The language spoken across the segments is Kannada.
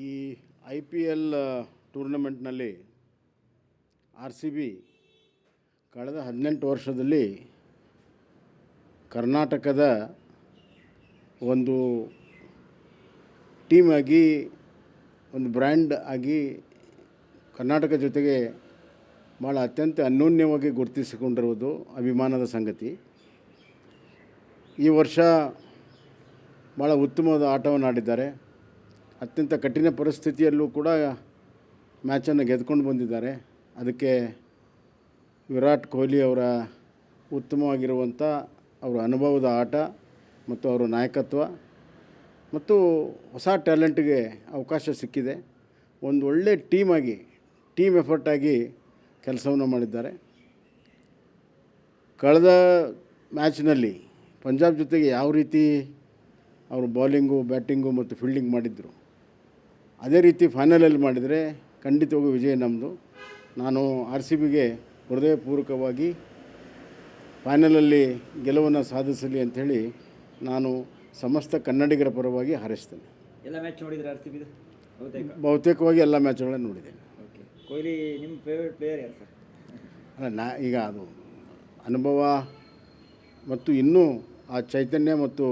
ಈ IPL ಟೂರ್ನಮೆಂಟ್ನಲ್ಲಿ RCB ಕಳೆದ 18 ವರ್ಷದಲ್ಲಿ ಕರ್ನಾಟಕದ ಒಂದು ಟೀಮ್ ಆಗಿ ಒಂದು ಬ್ರ್ಯಾಂಡ್ ಆಗಿ ಕರ್ನಾಟಕ ಜೊತೆಗೆ ಭಾಳ ಅತ್ಯಂತ ಅನ್ಯೋನ್ಯವಾಗಿ ಗುರುತಿಸಿಕೊಂಡಿರುವುದು ಅಭಿಮಾನದ ಸಂಗತಿ. ಈ ವರ್ಷ ಭಾಳ ಉತ್ತಮವಾದ ಆಟವನ್ನು ಆಡಿದ್ದಾರೆ. ಅತ್ಯಂತ ಕಠಿಣ ಪರಿಸ್ಥಿತಿಯಲ್ಲೂ ಕೂಡ ಮ್ಯಾಚನ್ನು ಗೆದ್ಕೊಂಡು ಬಂದಿದ್ದಾರೆ. ಅದಕ್ಕೆ ವಿರಾಟ್ ಕೊಹ್ಲಿ ಅವರ ಉತ್ತಮವಾಗಿರುವಂಥ ಅವರ ಅನುಭವದ ಆಟ ಮತ್ತು ಅವರ ನಾಯಕತ್ವ ಮತ್ತು ಹೊಸ ಟ್ಯಾಲೆಂಟ್ಗೆ ಅವಕಾಶ ಸಿಕ್ಕಿದೆ. ಒಂದು ಒಳ್ಳೆ ಟೀಮ್ ಎಫರ್ಟಾಗಿ ಕೆಲಸವನ್ನು ಮಾಡಿದ್ದಾರೆ. ಕಳೆದ ಮ್ಯಾಚ್ನಲ್ಲಿ ಪಂಜಾಬ್ ಜೊತೆಗೆ ಯಾವ ರೀತಿ ಅವರು ಬೌಲಿಂಗು, ಬ್ಯಾಟಿಂಗು ಮತ್ತು ಫೀಲ್ಡಿಂಗ್ ಮಾಡಿದರು, ಅದೇ ರೀತಿ ಫೈನಲಲ್ಲಿ ಮಾಡಿದರೆ ಖಂಡಿತವಾಗೂ ವಿಜಯ ನಮ್ಮದು. ನಾನು RCBಗೆ ಹೃದಯಪೂರ್ವಕವಾಗಿ ಫೈನಲಲ್ಲಿ ಗೆಲುವನ್ನು ಸಾಧಿಸಲಿ ಅಂಥೇಳಿ ನಾನು ಸಮಸ್ತ ಕನ್ನಡಿಗರ ಪರವಾಗಿ ಹಾರೈಸ್ತೇನೆ. ಎಲ್ಲ ಮ್ಯಾಚ್ ನೋಡಿದ್ರೆ RCBದು ಬಹುತೇಕವಾಗಿ ಎಲ್ಲ ಮ್ಯಾಚ್ಗಳನ್ನು ನೋಡಿದ್ದೇನೆ. ಓಕೆ, ಕೊಹ್ಲಿ ನಿಮ್ಮ ಫೇವ್ರೇಟ್ ಪ್ಲೇಯರ್ ಯಾರು ಸರ್? ಅಲ್ಲ, ಈಗ ಅದು ಅನುಭವ ಮತ್ತು ಇನ್ನೂ ಆ ಚೈತನ್ಯ ಮತ್ತು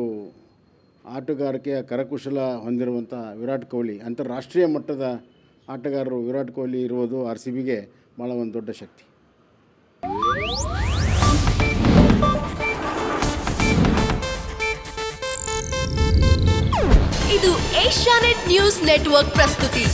ಆಟಗಾರಿಕೆಯ ಕರಕುಶಲ ಹೊಂದಿರುವಂಥ ವಿರಾಟ್ ಕೊಹ್ಲಿ, ಅಂತಾರಾಷ್ಟ್ರೀಯ ಮಟ್ಟದ ಆಟಗಾರರು ವಿರಾಟ್ ಕೊಹ್ಲಿ ಇರುವುದು RCBಗೆ ಭಾಳ ಒಂದು ದೊಡ್ಡ ಶಕ್ತಿ. ಇದು ಏಷ್ಯಾನೆಟ್ ನ್ಯೂಸ್ ನೆಟ್ವರ್ಕ್ ಪ್ರಸ್ತುತಿ.